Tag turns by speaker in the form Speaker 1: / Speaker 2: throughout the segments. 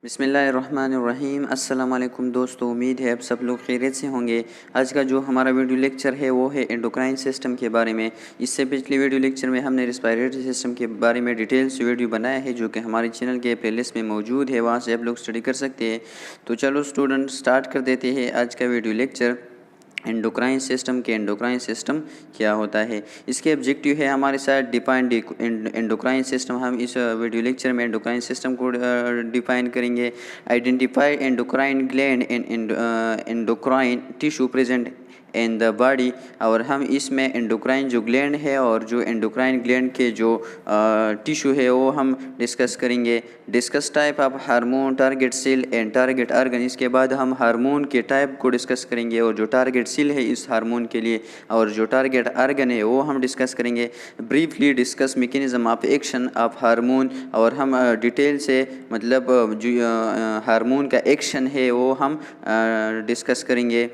Speaker 1: बिस्मिल्लाहिर्रहमानिर्रहीम। अस्सलाम वालेकुम दोस्तों, उम्मीद है आप सब लोग खैरियत से होंगे। आज का जो हमारा वीडियो लेक्चर है वो है एंडोक्राइन सिस्टम के बारे में। इससे पिछले वीडियो लेक्चर में हमने रेस्पिरेटरी सिस्टम के बारे में डिटेल से वीडियो बनाया है जो कि हमारे चैनल के प्लेलिस्ट में मौजूद है, वहाँ से आप लोग स्टडी कर सकते हैं। तो चलो स्टूडेंट स्टार्ट कर देते हैं आज का video lecture. Endocrine system endocrine system क्या होता है, इसके ऑब्जेक्टिव है हमारे साथ डिफाइंड एंडोक्राइन सिस्टम। हम इस वीडियो लेक्चर में एंडोक्राइन सिस्टम को डिफाइन करेंगे। Identify endocrine gland and endocrine tissue present in the body. और हम इसमें एंडोक्राइन जो ग्लैंड है और जो एंडोक्राइन ग्लैंड के जो टिश्यू है वो हम डिस्कस करेंगे। Discuss type of hormone, target cell and target organ. इसके बाद हम हार्मोन के टाइप को डिस्कस करेंगे और जो टारगेट सेल है इस हार्मोन के लिए और जो टारगेट ऑर्गन है वो हम डिस्कस करेंगे। Briefly discuss mechanism of action of hormone. और हम डिटेल से मतलब जो हार्मोन का एक्शन है वो हम डिस्कस करेंगे।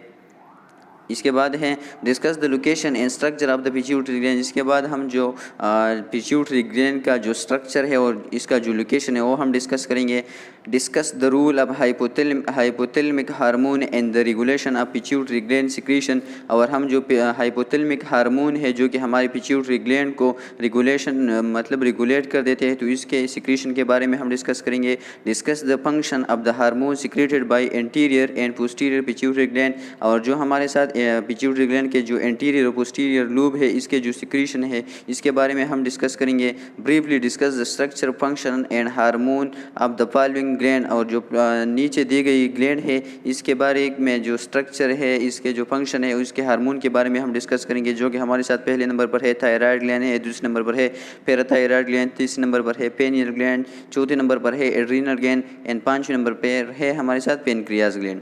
Speaker 1: इसके बाद है discuss the location and structure of the pituitary gland. इसके बाद हम जो पिट्यूटरी ग्लैंड का जो स्ट्रक्चर है और इसका जो लोकेशन है वो हम डिस्कस करेंगे। Discuss the rule of hypothalamic hormone and the regulation of pituitary gland secretion. और हम जो हाइपोथैलेमिक हार्मोन है जो कि हमारे पिट्यूटरी ग्लैंड को रेगुलेट कर देते हैं, तो इसके सिक्रीशन के बारे में हम डिस्कस करेंगे। Discuss the function of the hormone secreted by anterior and posterior pituitary gland. और जो हमारे साथ पिट्यूटरी ग्लैंड के जो एंटीरियर और पोस्टीरियर लूब है इसके जो सिक्रीशन है इसके बारे में हम डिस्कस करेंगे। Briefly discuss the structure, function and hormone of the following gland. और जो नीचे दी गई ग्लैंड है इसके बारे में जो स्ट्रक्चर है, इसके जो फंक्शन है, उसके हार्मोन के बारे में हम डिस्कस करेंगे। जो कि हमारे साथ पहले नंबर पर है थायराइड ग्लैंड है, दूसरे नंबर पर है पैराथायराइड ग्लैंड, तीसरे नंबर पर है पेनियल ग्लैंड, चौथे नंबर पर है एड्रीनल ग्लैंड एंड पाँचवें नंबर पर है हमारे साथ पेनक्रियाज ग्लैंड।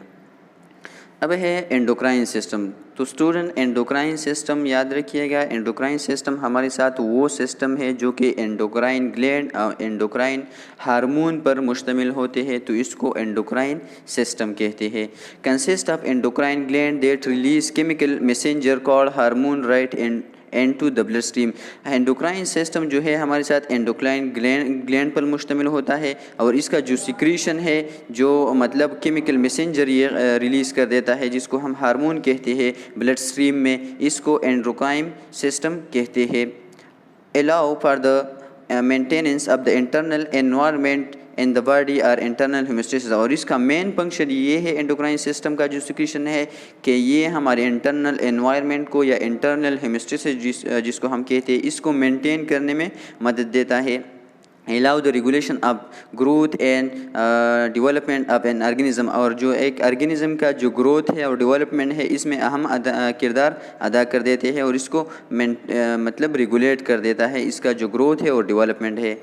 Speaker 1: अब है एंडोक्राइन सिस्टम। तो स्टूडेंट एंडोक्राइन सिस्टम याद रखिएगा, एंडोक्राइन सिस्टम हमारे साथ वो सिस्टम है जो कि एंडोक्राइन ग्लैंड और एंडोक्राइन हार्मोन पर मुश्तमिल होते हैं, तो इसको एंडोक्राइन सिस्टम कहते हैं। Consist of endocrine gland that release chemical messenger called hormone right and to the blood stream. Endocrine system जो है हमारे साथ एंडोक्राइन ग्लैंड पर मुश्तमिल होता है और इसका जो सिक्रीशन है जो मतलब केमिकल मैसेंजर ये रिलीज़ कर देता है जिसको हम हार्मोन कहते हैं ब्लड स्ट्रीम में, इसको एंडोक्राइन सिस्टम कहते हैं। Allow for the maintenance of the internal environment in the body और इंटरनल होम्योस्टेसिस। और इसका मेन फंक्शन ये है एंडोक्राइन सिस्टम का जो सिक्रीशन है कि ये हमारे इंटरनल एनवायरनमेंट को या इंटरनल होम्योस्टेसिस जिसको हम कहते हैं इसको मेंटेन करने में मदद देता है। Allow the regulation of growth and development of an organism. और जो एक ऑर्गेनिज्म का जो ग्रोथ है और डेवलपमेंट है इसमें अहम किरदार अदा कर देते हैं और इसको मतलब रेगुलेट कर देता है, इसका जो ग्रोथ है और डेवलपमेंट है।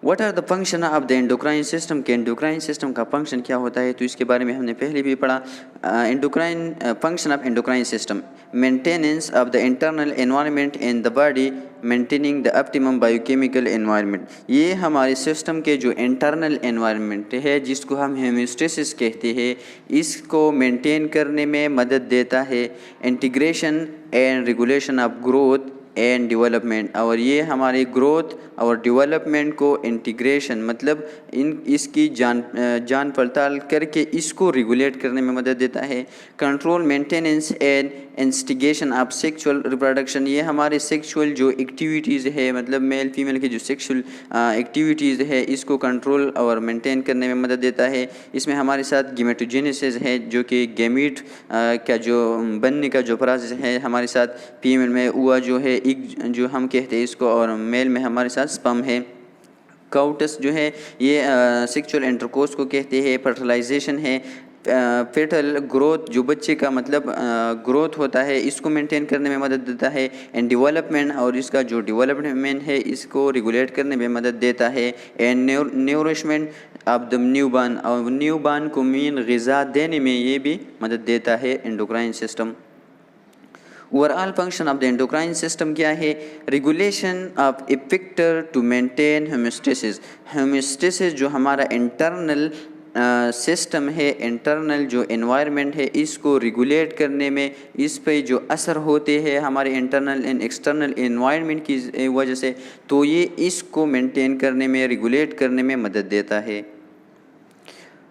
Speaker 1: What are the function of the endocrine system के एंडोक्राइन सिस्टम का फंक्शन क्या होता है, तो इसके बारे में हमने पहले भी पढ़ा। Endocrine function of endocrine system, maintenance of the internal environment in the body, maintaining the optimum biochemical environment. ये हमारे सिस्टम के जो इंटरनल एनवायरनमेंट है जिसको हम होम्योस्टेसिस कहते हैं इसको मेंटेन करने में मदद देता है। Integration and regulation of growth and development. और ये हमारी ग्रोथ और डेवलपमेंट को इंटीग्रेशन मतलब इसकी जान पड़ताल करके इसको रेगुलेट करने में मदद देता है। Control maintenance and instigation of sexual reproduction. ये हमारे सेक्सुअल जो एक्टिविटीज़ है मतलब मेल फीमेल की जो सेक्सुअल एक्टिविटीज़ है इसको कंट्रोल और मेंटेन करने में मदद देता है। इसमें हमारे साथ गेमेटोजेनेसिस है जो कि गेमीट का जो बनने का जो प्रोसेस है हमारे साथ फीमेल में हुआ जो है जो हम कहते हैं इसको, और मेल में हमारे साथ स्पर्म है। काउटस जो है ये सेक्सुअल इंटरकोर्स को कहते हैं। फर्टिलाइजेशन है, फेटल ग्रोथ जो बच्चे का मतलब ग्रोथ होता है इसको मेंटेन करने में मदद देता है। एंड डेवलपमेंट और इसका जो डेवलपमेंट है इसको रेगुलेट करने में मदद देता है। And nourishment of the newborn, और न्यूबॉर्न को मीन ग़िज़ा देने में ये भी मदद देता है endocrine system. Overall function of the endocrine system क्या है, regulation of effector to maintain homeostasis. Homeostasis जो हमारा इंटरनल सिस्टम है, इंटरनल जो एनवायरनमेंट है इसको रेगुलेट करने में इस पे जो असर होते हैं हमारे इंटरनल एंड एक्सटर्नल एनवायरनमेंट की वजह से, तो ये इसको मेंटेन करने में रेगुलेट करने में मदद देता है।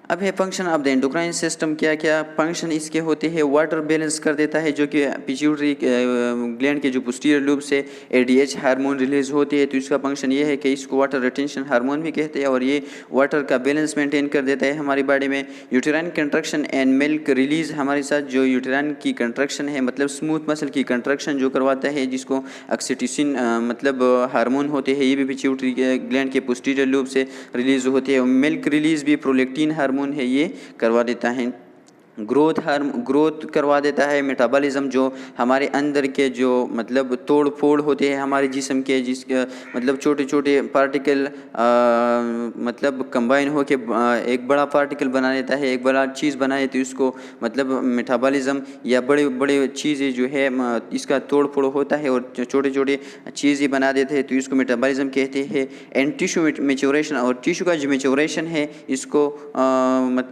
Speaker 1: अब है function of the endocrine system. क्या क्या फंक्शन इसके होते हैं? वाटर बैलेंस कर देता है, जो कि पिट्यूटरी ग्लैंड के जो पोस्टीरियर लूब से एडीएच हार्मोन रिलीज होती है, तो इसका फंक्शन ये है कि इसको वाटर रिटेंशन हार्मोन भी कहते हैं, और ये वाटर का बैलेंस मेंटेन कर देता है हमारी बॉडी में। Uterine construction and milk release, हमारे साथ जो यूटेराइन की कंट्रक्शन है, मतलब स्मूथ मसल की कंट्रक्शन जो करवाता है, जिसको ऑक्सीटोसिन मतलब हार्मोन होते हैं, ये भी पिट्यूटरी ग्लैंड के पोस्टीरियर लूब से रिलीज होती है। मिल्क रिलीज भी प्रोलैक्टिन हार्मोन है, ये करवा देता है। ग्रोथ करवा देता है। मेटाबॉलिज्म, जो हमारे अंदर के जो मतलब तोड़ फोड़ होते हैं हमारे जिस्म के, जिसके मतलब छोटे छोटे पार्टिकल मतलब कंबाइन होके एक बड़ा पार्टिकल बना देता है, एक बड़ा चीज़ बनाए, तो इसको मतलब मेटाबॉलिज्म या बड़े बड़े चीज़ें जो है इसका तोड़ फोड़ होता है और छोटे छोटे चीज़ें बना देते हैं, तो इसको मेटाबॉलिज्म कहते हैं। एंड टिश्यू मेच्योरेशन, और टिश्यू का जो मेच्योरेशन है इसको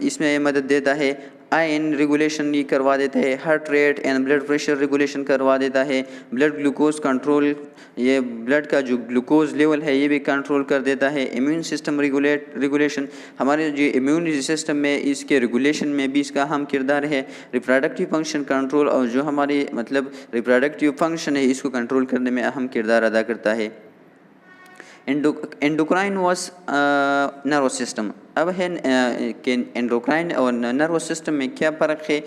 Speaker 1: इसमें मदद देता है। आयन रेगुलेशन ये करवा देता है। Heart rate and blood pressure regulation करवा देता है। ब्लड ग्लूकोज कंट्रोल, ये ब्लड का जो ग्लूकोज लेवल है ये भी कंट्रोल कर देता है। इम्यून सिस्टम रेगुलेशन, हमारे जो इम्यून सिस्टम में इसके रेगुलेशन में भी इसका अहम किरदार है। रिप्रोडक्टिव फंक्शन कंट्रोल, और जो हमारे मतलब रिप्रोडक्टिव फंक्शन है इसको कंट्रोल करने में अहम किरदार अदा करता है। Endocrine versus nervous system. अब है कि एंडोक्राइन और नर्वस सिस्टम में क्या फ़र्क है?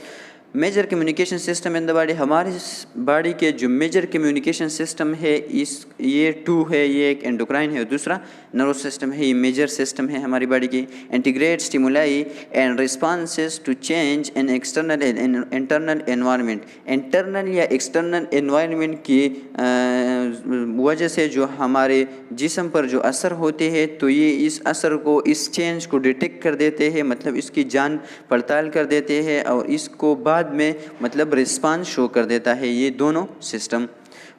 Speaker 1: Major communication system in the body, हमारी बॉडी के जो मेजर कम्युनिकेशन सिस्टम है ये टू है, ये एक एंडोक्राइन है और दूसरा नर्वस सिस्टम है, ये मेजर सिस्टम है हमारी बॉडी की। Integrate stimuli and responses to change in external and internal environment. Internal या एक्सटर्नल एनवायरनमेंट की वजह से जो हमारे जिस्म पर जो असर होते हैं, तो ये इस असर को, इस चेंज को डिटेक्ट कर देते हैं, मतलब इसकी जान पड़ताल कर देते हैं और इसको बाद में मतलब रिस्पांस शो कर देता है। ये दोनों system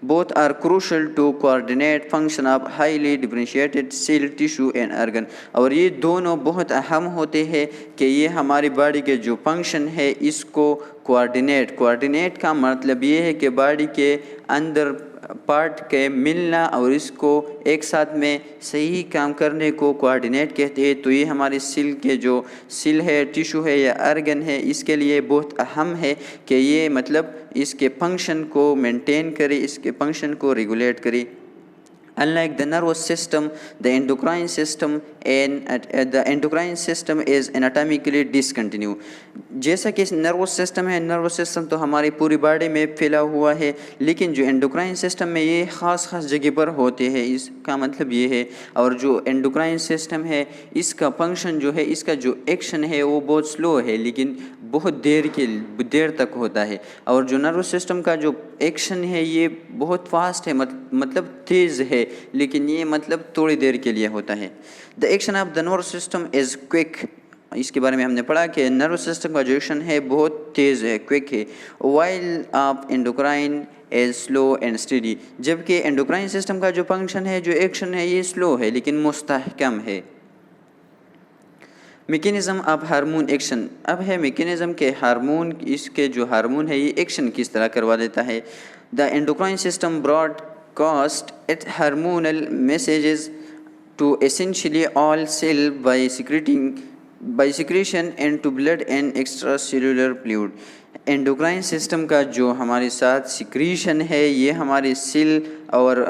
Speaker 1: both are crucial to coordinate function of highly differentiated cell tissue and organ. और ये दोनों बहुत अहम होते हैं कि ये हमारी बॉडी के जो फंक्शन है इसको कोऑर्डिनेट का मतलब ये है कि बॉडी के अंदर पार्ट के मिलना और इसको एक साथ में सही काम करने को कोऑर्डिनेट कहते हैं। तो ये हमारे सेल है, टिश्यू है या ऑर्गन है, इसके लिए बहुत अहम है कि ये मतलब इसके फंक्शन को मेंटेन करे, इसके फंक्शन को रेगुलेट करे। Unlike the nervous system, the endocrine system is anatomically discontinuous. जैसा कि नर्वस सिस्टम है, नर्वस सिस्टम तो हमारी पूरी बॉडी में फैला हुआ है, लेकिन जो एंडोक्राइन सिस्टम में ये ख़ास जगह पर होते हैं, इसका मतलब ये है। और जो एंडोक्राइन सिस्टम है इसका फंक्शन जो है, इसका जो एक्शन है वो बहुत स्लो है, लेकिन बहुत देर तक होता है। और जो नर्वस सिस्टम का जो एक्शन है ये बहुत फास्ट है, मतलब तेज़ है, लेकिन ये मतलब थोड़ी देर के लिए होता है। The action of the nervous system is quick. इसके बारे में हमने पढ़ा कि नर्वस सिस्टम का जो एक्शन है बहुत तेज़ है, क्विक है। While of endocrine is slow and steady. जबकि एंडोक्राइन सिस्टम का जो फंक्शन है, जो एक्शन है, ये स्लो है लेकिन मुस्तहकम है। Mechanism of hormone action. अब है मैकेनिज्म के हार्मोन, इसके जो हार्मोन है ये एक्शन किस तरह करवा देता है। The endocrine system broadcast its hormonal messages to essentially all cell by secretion into blood and extracellular fluid. Endocrine system का जो हमारे साथ सिक्रीशन है ये हमारे सेल और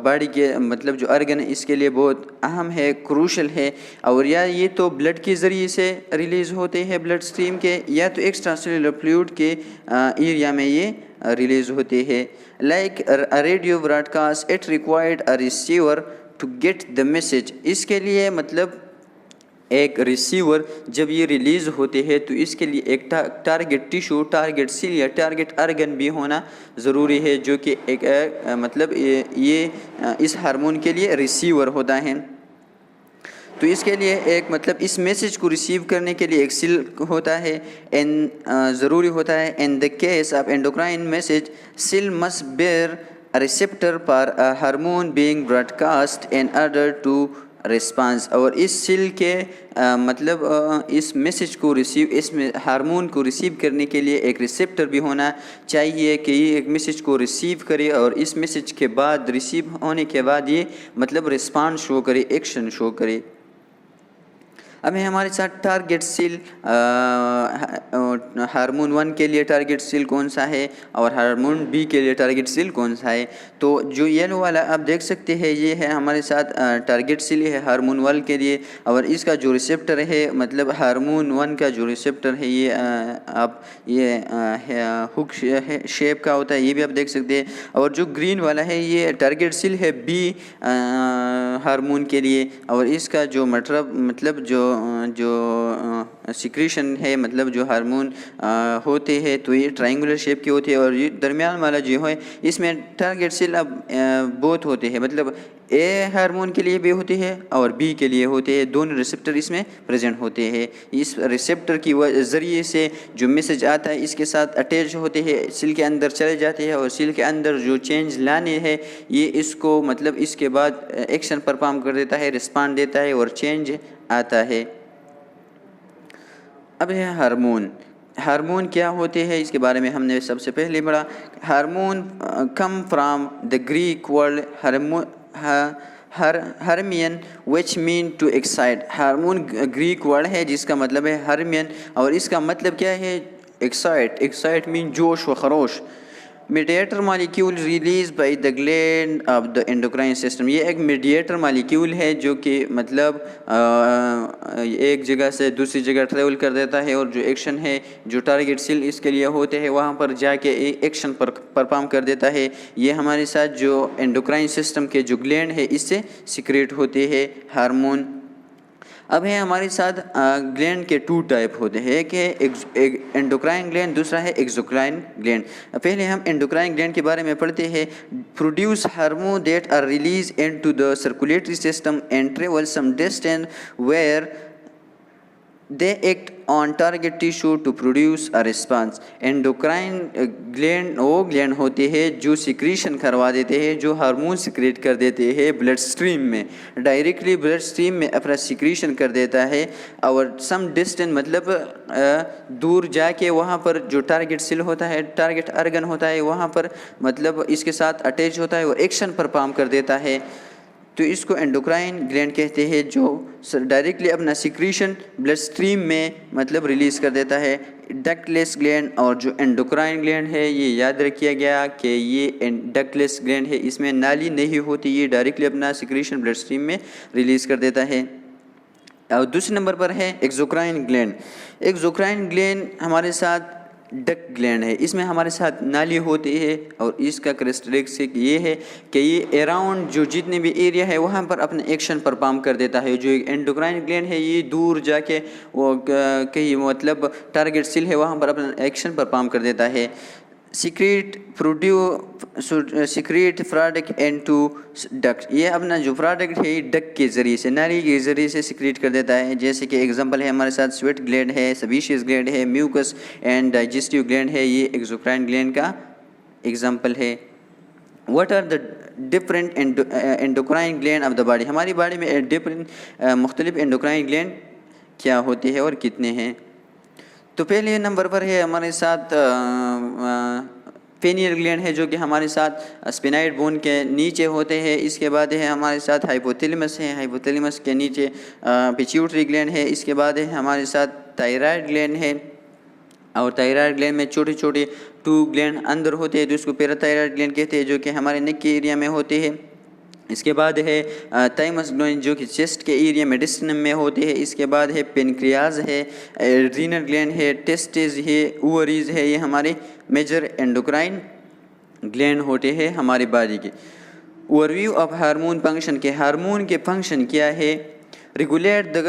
Speaker 1: बॉडी के मतलब जो ऑर्गन इसके लिए बहुत अहम है, क्रूशल है। और या ये तो ब्लड के ज़रिए से रिलीज़ होते हैं, ब्लड स्ट्रीम के, या तो एक्स्ट्रा सेलुलर फ्लूइड के एरिया में ये रिलीज़ होते हैं। Like a radio broadcast it required a receiver to get the message. इसके लिए मतलब एक रिसीवर जब ये रिलीज़ होते हैं तो इसके लिए एक टारगेट टिश्यू, टारगेट सेल या टारगेट ऑर्गन भी होना ज़रूरी है, जो कि एक मतलब ये इस हार्मोन के लिए रिसीवर होता है। तो इसके लिए एक मतलब इस मैसेज को रिसीव करने के लिए एक सेल होता है एंड ज़रूरी होता है। In the case of endocrine message, cell must bear a receptor for a hormone being broadcast in order to response. और इस सेल के मतलब इस मैसेज को रिसीव, इस हार्मोन को रिसीव करने के लिए एक रिसेप्टर भी होना चाहिए कि ये एक मैसेज को रिसीव करे और इस मैसेज के बाद, रिसीव होने के बाद ये मतलब रिस्पांस शो करे, एक्शन शो करे। अब है हमारे साथ टारगेट सेल, हार्मोन 1 के लिए टारगेट सेल कौन सा है और हार्मोन बी के लिए टारगेट सेल कौन सा है। तो जो येलो वाला आप देख सकते हैं ये है हमारे साथ टारगेट सेल है हार्मोन 1 के लिए, और इसका जो रिसेप्टर है मतलब हार्मोन 1 का जो रिसेप्टर है ये आप ये हुक शेप का होता है, ये भी आप देख सकते हैं। और जो ग्रीन वाला है ये टारगेट सेल है बी हार्मोन के लिए, और इसका जो मतलब जो सिक्रीशन है मतलब जो हार्मोन होते हैं तो ये ट्रायंगुलर शेप के होते हैं, और ये दरमियान वाला जो है इसमें टारगेट सेल अब बोथ होते हैं, मतलब ए हार्मोन के लिए भी होते हैं और बी के लिए होते हैं, दोनों रिसेप्टर इसमें प्रेजेंट होते हैं। इस रिसेप्टर की ज़रिए से जो मैसेज आता है इसके साथ अटैच होते हैं, सेल के अंदर चले जाते हैं, और सेल के अंदर जो चेंज लाने हैं ये इसको मतलब इसके बाद एक्शन परफॉर्म कर देता है, रिस्पॉन्ड देता है और चेंज आता है। अब है हार्मोन। हार्मोन क्या होते हैं इसके बारे में हमने सबसे पहले पढ़ा। Hormone come from the Greek word हार्मियन which mean to excite. Hormone Greek word है जिसका मतलब है हार्मियन, और इसका मतलब क्या है एक्साइट। एक्साइट मीन जोश व खरोश। Mediator molecule release by the gland of the endocrine system. ये एक मीडिएटर मालिक्यूल है जो कि मतलब एक जगह से दूसरी जगह ट्रेवल कर देता है, और जो एक्शन है जो टारगेट सेल इसके लिए होते हैं वहाँ पर जाके एक्शन परफॉर्म कर देता है। ये हमारे साथ जो एंडोक्राइन सिस्टम के जो ग्लैंड है इससे सिक्रेट होते हैं हार्मोन। अब है हमारे साथ ग्लैंड के 2 टाइप होते हैं, एक है एंडोक्राइन ग्लैंड, दूसरा है एक्सोक्राइन ग्लैंड। पहले हम एंडोक्राइन ग्लैंड के बारे में पढ़ते हैं। Produce hormone that are release into the circulatory system and travel some distance where they act on target tissue to produce a response. Endocrine gland वो ग्लैंड होते हैं जो सिक्रीशन करवा देते हैं, जो हार्मोन सिक्रेट कर देते हैं ब्लड स्ट्रीम में, डायरेक्टली ब्लड स्ट्रीम में अपना सिक्रीशन कर देता है, और सम डिस्टेंस मतलब दूर जाके वहाँ पर जो टारगेट सेल होता है, टारगेट ऑर्गन होता है वहाँ पर मतलब इसके साथ अटैच होता है और एक्शन परफॉर्म कर देता है। तो इसको एंडोक्राइन ग्लैंड कहते हैं जो डायरेक्टली अपना सिक्रीशन ब्लड स्ट्रीम में मतलब रिलीज़ कर देता है। डक्टलेस ग्लैंड और जो एंडोक्राइन ग्लैंड है ये याद रखिए गया कि ये डक्टलेस ग्लैंड है, इसमें नाली नहीं होती, ये डायरेक्टली अपना सिक्रीशन ब्लड स्ट्रीम में रिलीज़ कर देता है। और दूसरे नंबर पर है एक्सोक्राइन ग्लैंड। एक्सोक्राइन ग्लैंड हमारे साथ डक्ट ग्लैंड है, इसमें हमारे साथ नाली होती है, और इसका कैरेक्टरिस्टिक ये है कि ये अराउंड जो जितने भी एरिया है वहाँ पर अपने एक्शन परफॉर्म कर देता है। जो एंडोक्राइन ग्लैंड है ये दूर जाके वो कहीं मतलब टारगेट सेल है वहाँ पर अपना एक्शन परफॉर्म कर देता है। Secrete product into duct. ये अपना जो प्रोडक्ट है डक्ट के ज़रिए से, नाली के ज़रिए से सिक्रेट कर देता है। जैसे कि एग्जांपल है हमारे साथ स्वेट ग्लैंड है, सेबेशियस ग्लैंड है, म्यूकस एंड डाइजेस्टिव ग्लैंड है, ये एक्सोक्राइन ग्लैंड का एग्जांपल है। What are the different endocrine gland of the body. हमारी बॉडी में डिफरेंट मुख्तलिफ एंडोक्राइन ग्लैंड क्या होते हैं और कितने हैं। तो पहले नंबर पर है हमारे साथ पेनियल ग्लैंड है जो कि हमारे साथ स्पिनाइड बोन के नीचे होते हैं। इसके बाद है हमारे साथ हाइपोथैलेमस है, हाइपोथैलेमस के नीचे पिट्यूटरी ग्लैंड है। इसके बाद है हमारे साथ थायराइड ग्लैंड है, और थायराइड ग्लैंड में छोटे छोटे 2 ग्लैंड अंदर होते हैं जिसको पैराथायराइड ग्लैंड कहते हैं, जो कि हमारे नेक के एरिया में होते हैं। इसके बाद है थाइमस ग्लैंड जो कि चेस्ट के एरिया मेडिसिन में होते हैं। इसके बाद है पेनक्रियाज है, रीनल ग्लैंड है, टेस्टिस है, ओवरीज है, ये हमारे मेजर एंडोक्राइन ग्लैंड होते हैं हमारी बॉडी के। ओवरव्यू ऑफ हार्मोन फंक्शन के, हार्मोन के फंक्शन क्या है। Regulate the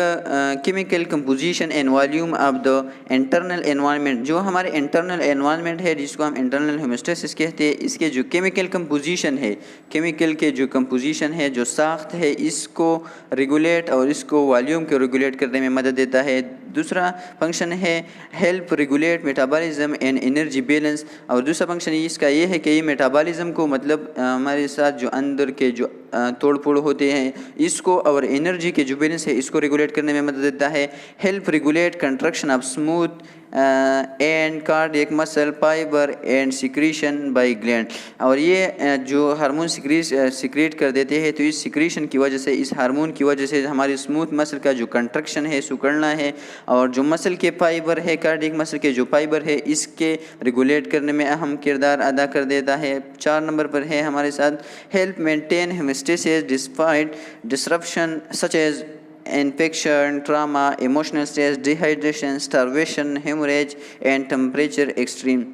Speaker 1: chemical composition and volume of the internal environment. जो हमारे इंटरनल एनवायरनमेंट है जिसको हम इंटरनल होमोस्टेसिस कहते हैं, इसके जो केमिकल कंपोजिशन है, केमिकल के जो कंपोजिशन है, जो साख्त है, इसको रेगुलेट और इसको वॉल्यूम को रेगुलेट करने में मदद देता है। दूसरा फंक्शन है help regulate metabolism and energy balance, और दूसरा फंक्शन इसका ये है कि ये मेटाबॉलिज्म को मतलब हमारे साथ जो अंदर के जो तोड़ फोड़ होते हैं इसको और एनर्जी के जो बैलेंस है इसको रेगुलेट करने में मदद देता है। Help regulate construction of smooth and cardiac muscle fibre and secretion bye gland. और ये जो हार्मोन सिक्रीट कर देते हैं, तो इस सिक्रीशन की वजह से, इस हार्मोन की वजह से हमारी स्मूथ मसल का जो कंट्रक्शन है, सिकुड़ना है, और जो मसल के फाइबर है, कार्डियक मसल के जो फाइबर है, इसके रेगुलेट करने में अहम किरदार अदा कर देता है। 4 नंबर पर है हमारे साथ help maintain homeostasis despite disruption such as infection, trauma, emotional stress, dehydration, starvation, hemorrhage and temperature extreme।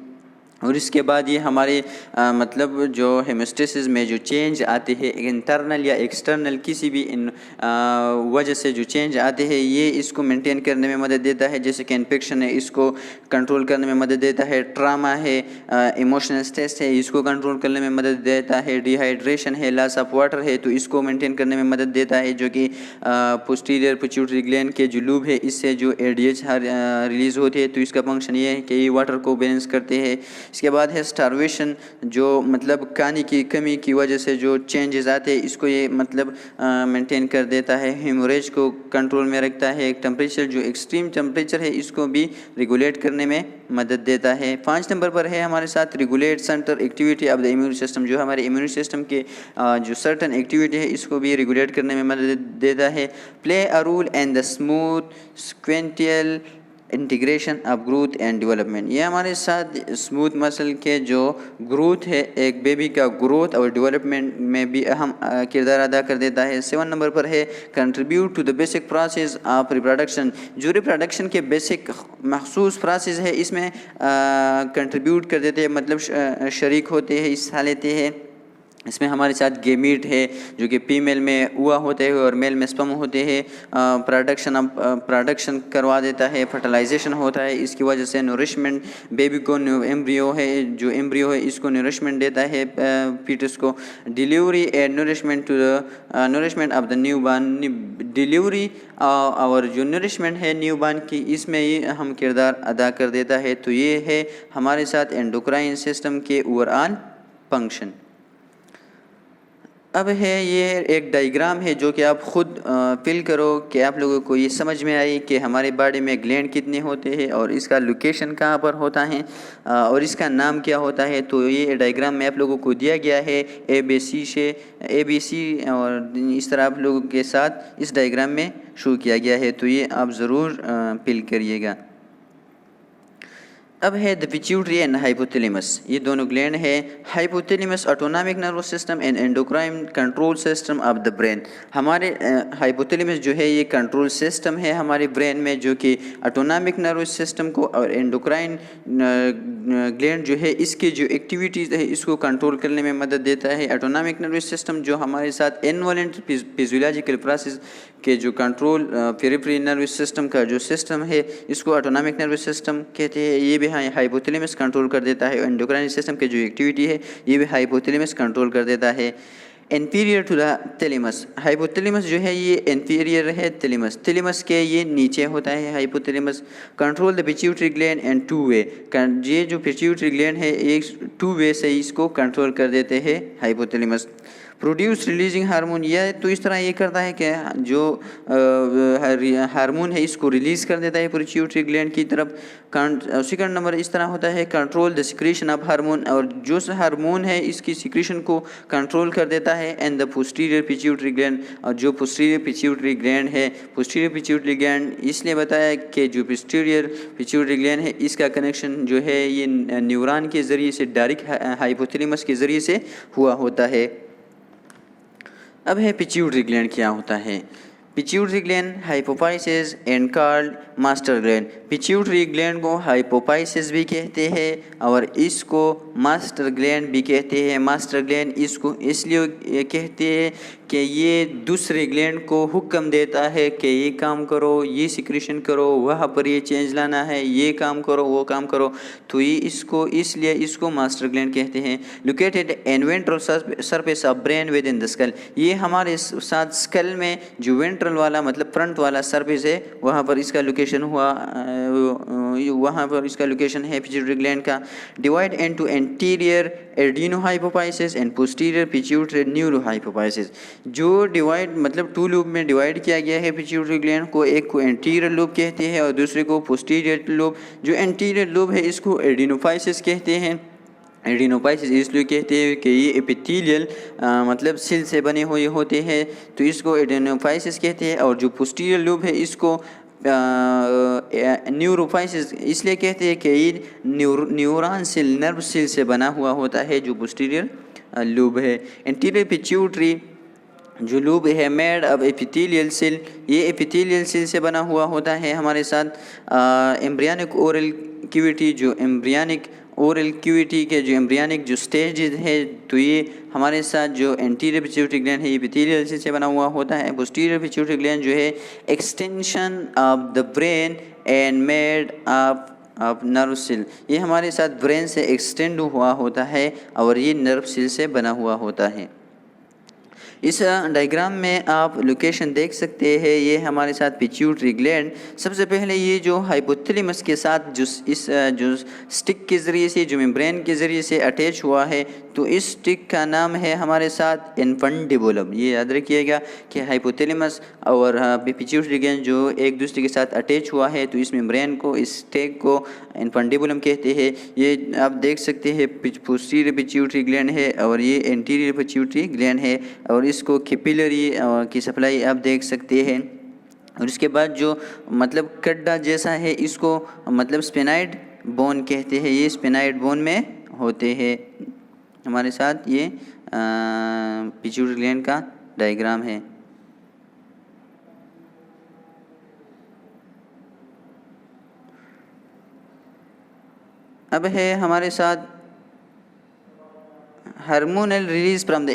Speaker 1: और इसके बाद ये हमारे मतलब जो हेमोस्टेसिस में जो चेंज आते हैं, इंटरनल या एक्सटर्नल किसी भी वजह से जो चेंज आते हैं, ये इसको मेंटेन करने में मदद देता है। जैसे कि इन्फेक्शन है, इसको कंट्रोल करने में मदद देता है। ट्रामा है, इमोशनल स्ट्रेस है, इसको कंट्रोल करने में मदद देता है। डिहाइड्रेशन है, लॉस ऑफ वाटर है, तो इसको मेंटेन करने में मदद देता है, जो कि पोस्टीरियर पिट्यूटरी ग्लैंड के जो लूब है, इससे जो एडीएच रिलीज होती है, तो इसका फंक्शन ये है कि ये वाटर को बैलेंस करते हैं। इसके बाद है स्टारवेशन, जो मतलब खाने की कमी की वजह से जो चेंजेस आते हैं, इसको ये मतलब मेंटेन कर देता है। हेमोरेज को कंट्रोल में रखता है। टेम्परेचर, जो एक्सट्रीम टेम्परेचर है, इसको भी रेगुलेट करने में मदद देता है। 5 नंबर पर है हमारे साथ regulate centre activity of the immune system, जो हमारे इम्यून सिस्टम के जो सर्टन एक्टिविटी है, इसको भी रेगुलेट करने में मदद देता है। Play a role in the smooth sequential integration of growth and development. ये हमारे साथ स्मूथ मसल के जो ग्रोथ है, एक बेबी का ग्रोथ और डेवलपमेंट में भी अहम किरदार अदा कर देता है। 7 नंबर पर है contribute to the basic process of reproduction, जो रिप्रोडक्शन के बेसिक मखसूस प्रोसेस है, इसमें कंट्रीब्यूट कर देते हैं, मतलब शरीक होते हैं, हिस्सा लेते हैं। इसमें हमारे साथ गेमीट है, जो कि फीमेल में हुआ होते हैं और मेल में स्पर्म होते हैं। प्रोडक्शन करवा देता है, फर्टिलाइजेशन होता है, इसकी वजह से नरिशमेंट बेबी को, एम्ब्रियो है, जो एम्ब्रियो है, इसको नरिशमेंट देता है फीटस को। Delivery and nourishment to the nourishment of the newborn, delivery और जो नरिशमेंट है न्यू बॉर्न की, इसमें ये अहम किरदार अदा कर देता है। तो ये है हमारे साथ एंडोक्राइन सिस्टम के ओवरऑल फंक्शन। अब है ये एक डायग्राम है, जो कि आप खुद फिल करो कि आप लोगों को ये समझ में आई कि हमारे बॉडी में ग्लैंड कितने होते हैं और इसका लोकेशन कहाँ पर होता है और इसका नाम क्या होता है। तो ये डायग्राम में आप लोगों को दिया गया है ABC, और इस तरह आप लोगों के साथ इस डायग्राम में शो किया गया है, तो ये आप ज़रूर फिल करिएगा। अब है द पिट्यूटरी एंड हाइपोथैलेमस, ये दोनों ग्लैंड है। Hypothalamus autonomic nervous system and endocrine control system of the brain. हमारे हाइपोथैलेमस जो है ये कंट्रोल सिस्टम है हमारे ब्रेन में, जो कि ऑटोनॉमिक नर्वस सिस्टम को और एंडोक्राइन ग्लैंड जो है, इसकी जो एक्टिविटीज़ है, इसको कंट्रोल करने में मदद देता है। ऑटोनॉमिक नर्वस सिस्टम जो हमारे साथ इनवॉलेंट फिजियोलॉजिकल प्रोसेस के जो कंट्रोल पेरिफेरल नर्वस सिस्टम का जो सिस्टम है, इसको ऑटोनॉमिक नर्वस सिस्टम कहते हैं। ये भी हाइपोथैलेमस कंट्रोल कर देता है। एंडोक्राइन सिस्टम की जो एक्टिविटी है, ये भी हाइपोथैलेमस कंट्रोल कर देता है। Inferior to the thalamus, hypothalamus जो है ये इंफीरियर है थैलेमस के ये नीचे होता है hypothalamus. Control the pituitary gland and 2 वे, ये जो पिट्यूटरी ग्लैंड है, एक 2 वे से इसको कंट्रोल कर देते हैं हाइपोथैलेमस। प्रोड्यूस रिलीजिंग हार्मोन, यह तो इस तरह ये करता है कि जो हार्मोन है, इसको रिलीज़ कर देता है पिट्यूटरी ग्लैंड की तरफ। सेकंड नंबर इस तरह होता है control the secretion of hormone, और जो हार्मोन है इसकी सिक्रीशन को कंट्रोल कर देता है। And the posterior pituitary gland, और जो पोस्टीरियर पिट्यूटरी ग्लैंड है, पोस्टीरियर पिट्यूटरी ग्लैंड इसलिए बताया कि जो पोस्टीरियर पिट्यूटरी ग्लैंड है, इसका कनेक्शन जो है ये न्यूरॉन के ज़रिए से डायरेक्ट हाइपोथैलेमस के ज़रिए से हुआ होता है। अब है पिट्यूटरी ग्लैंड क्या होता है। Pituitary gland hypophysis and called master gland. Pituitary gland को हाइपोफाइसिस भी कहते हैं और इसको मास्टर ग्लैंड भी कहते हैं। मास्टर ग्लैंड इसको इसलिए कहते हैं कि ये दूसरे ग्लैंड को हुक्म देता है कि ये काम करो, ये सिक्रीशन करो, वहाँ पर ये चेंज लाना है, ये काम करो, वो काम करो, तो ये इसको इसलिए इसको मास्टर ग्लैंड कहते हैं। Located in ventral surface of brain with in the skull, ये हमारे साथ स्कल में जो वेंट्रल वाला मतलब फ्रंट वाला सरफेस है, वहाँ पर इसका लोकेशन हुआ, वहाँ पर इसका लोकेशन है पिट्यूटरी ग्लैंड का। Divide into anterior adenohypophysis and posterior pituitary neurohypophysis. जो डिवाइड मतलब टू लूप में डिवाइड किया गया है पिट्यूटरी ग्लैंड को, एक को एंटीरियर लूप कहते हैं और दूसरे को पोस्टीरियर लूप। जो एंटीरियर लूप है इसको एडिनोफाइसिस कहते हैं। एडिनोफाइसिस इसलिए कहते हैं कि ये एपिथेलियल मतलब सिल से बने हुए होते हैं, तो इसको एडिनोफाइसिस कहते हैं। और जो पोस्टीरियर लूप है इसको न्यूरोफाइसिस इसलिए कहते हैं कि ये न्यूरॉन सेल, नर्व सेल से बना हुआ होता है जो पोस्टीरियर लूब है। एंटीरियर पिट्यूटरी जो लूब है मेड अब एपिथेलियल सेल, ये एपिथेलियल सेल से बना हुआ होता है। हमारे साथ एम्ब्रियनिक ओरल कैविटी, जो एम्ब्रियनिक ओरल कैविटी के जो एम्ब्रियनिक जो स्टेजेस है, तो ये हमारे साथ जो एंटीरियर पिट्यूटरी ग्लैंड है ये एपिथेलियल सेल से बना हुआ होता है। पोस्टीरियर पिट्यूटरी ग्लैंड जो है extension of the brain and made of nerve cell, ये हमारे साथ ब्रेन से एक्सटेंड हुआ होता है और ये नर्व सेल से बना हुआ होता है। इस डायग्राम में आप लोकेशन देख सकते हैं, ये हमारे साथ पिट्यूटरी ग्लैंड। सबसे पहले ये जो हाइपोथैलेमस के साथ जो जो स्टिक के ज़रिए से, जो मेम्ब्रेन के ज़रिए से अटैच हुआ है, तो इस स्टिक का नाम है हमारे साथ इन्फंडिबुलम। ये याद रखिएगा कि हाइपोथैलेमस और पिट्यूटरी ग्लैंड जो एक दूसरे के साथ अटैच हुआ है, तो इस मेम्ब्रेन को, इस स्टिक को इन्फंडिबुलम कहते हैं। ये आप देख सकते हैं पोस्टीरियर पिट्यूटरी ग्लैंड है और ये एंटीरियर पिट्यूटरी ग्लैंड है, और इसको कैपिलरी की सप्लाई आप देख सकते हैं। और इसके बाद जो मतलब कड्डा जैसा है इसको मतलब स्पेनाइड बोन कहते हैं, ये स्पेनाइड बोन में होते हैं। हमारे साथ ये पिट्यूटरी ग्लैंड का डायग्राम है। अब है हमारे साथ hormonal release from the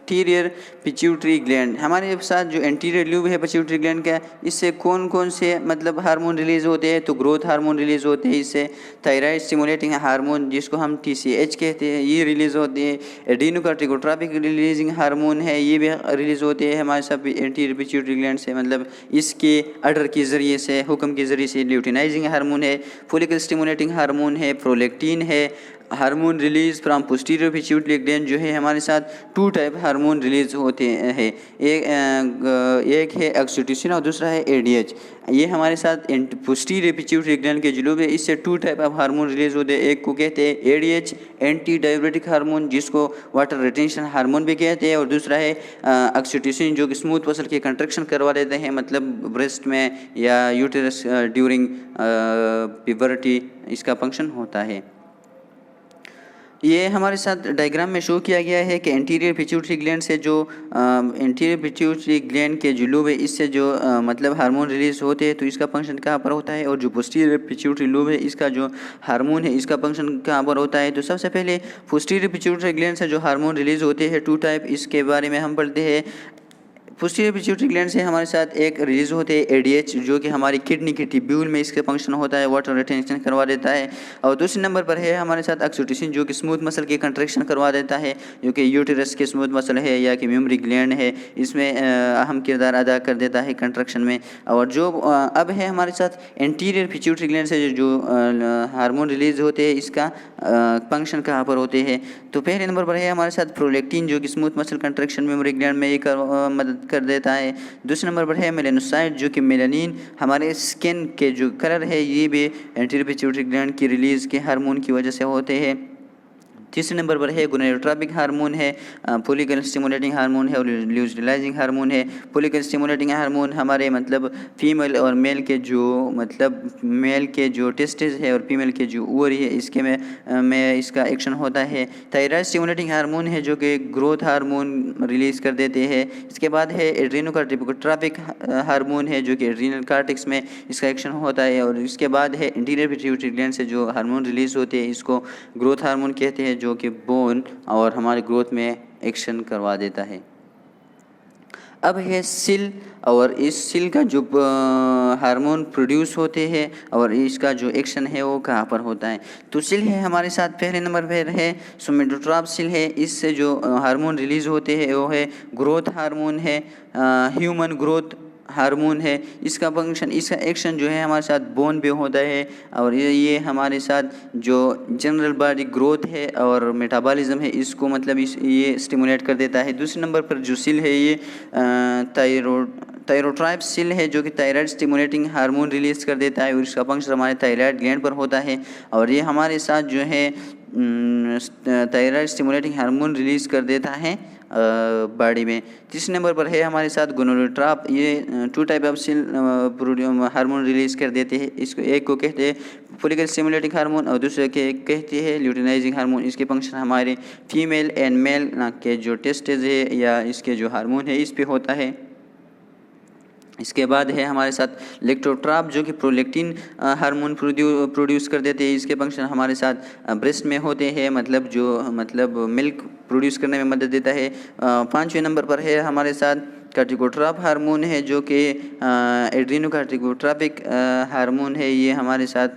Speaker 1: anterior pituitary gland. हमारे साथ जो एंटीरियर लूब है पिट्यूटरी ग्लैंड का, इससे कौन कौन से मतलब हार्मोन रिलीज होते हैं, तो ग्रोथ हार्मोन रिलीज होते हैं, इससे थायराइड स्टिमुलेटिंग हार्मोन जिसको हम TSH कहते हैं ये रिलीज होते हैं। एडिनोकार्टिकोट्रोपिक रिलीजिंग हार्मोन है, ये भी रिलीज होते हैं हमारे साथ एंटीरियर पिट्यूटरी ग्लैंड से, मतलब इसके अडर के ज़रिए से, हुक्म के ज़रिए से। ल्यूटिनाइजिंग हार्मोन है, फोलिकल स्टिमुलेटिंग हार्मोन है, प्रोलेक्टिन है। Hormone release from posterior pituitary gland जो है हमारे साथ टू टाइप हार्मोन रिलीज होते हैं, एक है ऑक्सीटोसिन और दूसरा है ADH। ये हमारे साथ पोस्टीरियर पिट्यूटरी ग्लैंड के जो है इससे two type of hormone release होते हैं। एक को कहते हैं ADH एंटी डायबिटिक हार्मोन, जिसको वाटर रिटेंशन हार्मोन भी कहते हैं, और दूसरा है ऑक्सीटोसिन जो कि स्मूथ मसल के कंट्रैक्शन करवा देते हैं, मतलब ब्रेस्ट में या यूटेरस ड्यूरिंग प्यूबर्टी इसका फंक्शन होता है। ये हमारे साथ डायग्राम में शो किया गया है कि एंटीरियर पिट्यूटरी ग्लैंड से जो एंटीरियर पिट्यूटरी ग्लैंड के जो लूब है इससे जो मतलब हार्मोन रिलीज होते हैं, तो इसका फंक्शन कहाँ पर होता है, और जो पोस्टीरियर पिट्यूटरी लूब है इसका जो हार्मोन है इसका फंक्शन कहाँ पर होता है। तो सबसे पहले पोस्टीरियर पिट्यूटरी ग्लैंड से जो हार्मोन रिलीज होते हैं टू टाइप, इसके बारे में हम पढ़ते हैं। पोस्टीरियर पिट्यूटरी ग्लैंड से हमारे साथ एक रिलीज होते हैं ADH जो कि हमारी किडनी के ट्यूब्यूल में इसका फंक्शन होता है, वाटर रिटेंशन करवा देता है। और दूसरे नंबर पर है हमारे साथ ऑक्सीटोसिन जो कि स्मूथ मसल के कंट्रैक्शन करवा देता है, जो कि यूटेरस के स्मूथ मसल है या कि मेमोरी ग्लैंड है, इसमें अहम किरदार अदा कर देता है कंट्रैक्शन में। और जो अब है हमारे साथ एंटीरियर पिट्यूटरी ग्लैंड से जो हार्मोन रिलीज होते हैं इसका फंक्शन कहाँ पर होते हैं। तो पहले नंबर पर है हमारे साथ प्रोलेक्टिन जो कि smooth muscle contraction memory gland में एक मदद कर देता है। दूसरे नंबर पर है मेलानोसाइट जो कि मेलानिन हमारे स्किन के जो कलर है ये भी एंटीरियर पिट्यूटरी ग्लैंड की रिलीज के हार्मोन की वजह से होते हैं। तीसरे नंबर पर है गोनेडोट्रोपिक हार्मोन है, फोलिकल स्टिमुलेटिंग हार्मोन है और ल्यूटिनाइजिंग हार्मोन है। फोलिकल स्टिमुलेटिंग हार्मोन हमारे मतलब फीमेल और मेल के जो मतलब मेल के जो टेस्टिस है और फीमेल के जो ओवरी है इसके में इसका एक्शन होता है। थायराइड स्टिमुलेटिंग हार्मोन है जो कि ग्रोथ हार्मोन रिलीज कर देते हैं। इसके बाद है एड्रेनोकार्टिकोट्रोपिक हार्मोन है जो कि एड्रीनल कार्टेक्स में इसका एक्शन होता है। और इसके बाद है इंटीरियर पिट्यूटरी ग्लैंड से जो हार्मोन रिलीज होते हैं इसको ग्रोथ हार्मोन कहते हैं, जो कि बोन और हमारे ग्रोथ में एक्शन करवा देता है। अब है सिल, और इस सिल का जो हार्मोन प्रोड्यूस होते हैं और इसका जो एक्शन है वो कहाँ पर होता है। तो सिल है हमारे साथ पहले नंबर पर है सोमेटोट्रॉप सिल है, इससे जो हार्मोन रिलीज होते हैं वो है ग्रोथ हार्मोन है, ह्यूमन ग्रोथ हार्मोन है, इसका फंक्शन, इसका एक्शन जो है हमारे साथ बोन पे होता है और ये हमारे साथ जो जनरल बॉडी ग्रोथ है और मेटाबॉलिज्म है इसको मतलब ये स्टिमुलेट कर देता है। दूसरे नंबर पर जो सेल है ये थायरोट्राइब सेल है जो कि थायराइड स्टिमुलेटिंग हार्मोन रिलीज कर देता है और इसका फंक्शन हमारे थायराइड ग्लैंड पर होता है और ये हमारे साथ जो है थायराइड स्टिमुलेटिंग हार्मोन रिलीज कर देता है बॉडी में। तीसरे नंबर पर है हमारे साथ गोनाडोट्रॉप, ये 2 type of cell hormone release कर देते हैं। इसको एक को कहते हैं फॉलिकल स्टिमुलेटिंग हार्मोन और दूसरे के कहते हैं ल्यूटिनाइजिंग हार्मोन। इसके फंक्शन हमारे फीमेल एंड मेल के जो टेस्टेज है या इसके जो हार्मोन है इस पे होता है। इसके बाद है हमारे साथ लेक्टोट्रॉप जो कि प्रोलैक्टिन हार्मोन प्रोड्यूस कर देते हैं। इसके फंक्शन हमारे साथ ब्रेस्ट में होते हैं, मतलब मिल्क प्रोड्यूस करने में मदद देता है। 5वें नंबर पर है हमारे साथ कार्टिकोट्रॉप हार्मोन है जो कि एड्रीनोकार्टिकोट्रॉपिक हार्मोन है। ये हमारे साथ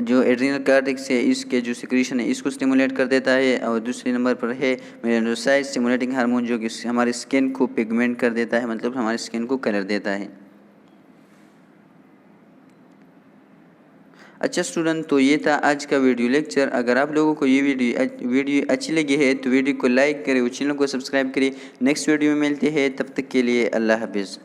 Speaker 1: जो एड्रीनल कार्टेक्स है इसके जो सिक्रीशन है इसको स्टिमुलेट कर देता है। और दूसरे नंबर पर है मेलानोसाइट स्टिमुलेटिंग हार्मोन जो कि हमारे स्किन को पिगमेंट कर देता है, मतलब हमारे स्किन को कलर देता है। अच्छा स्टूडेंट, तो ये था आज का वीडियो लेक्चर। अगर आप लोगों को ये वीडियो अच्छी लगी है तो वीडियो को लाइक करें और चैनल को सब्सक्राइब करें। नेक्स्ट वीडियो में मिलते हैं, तब तक के लिए अल्लाह हाफिज़।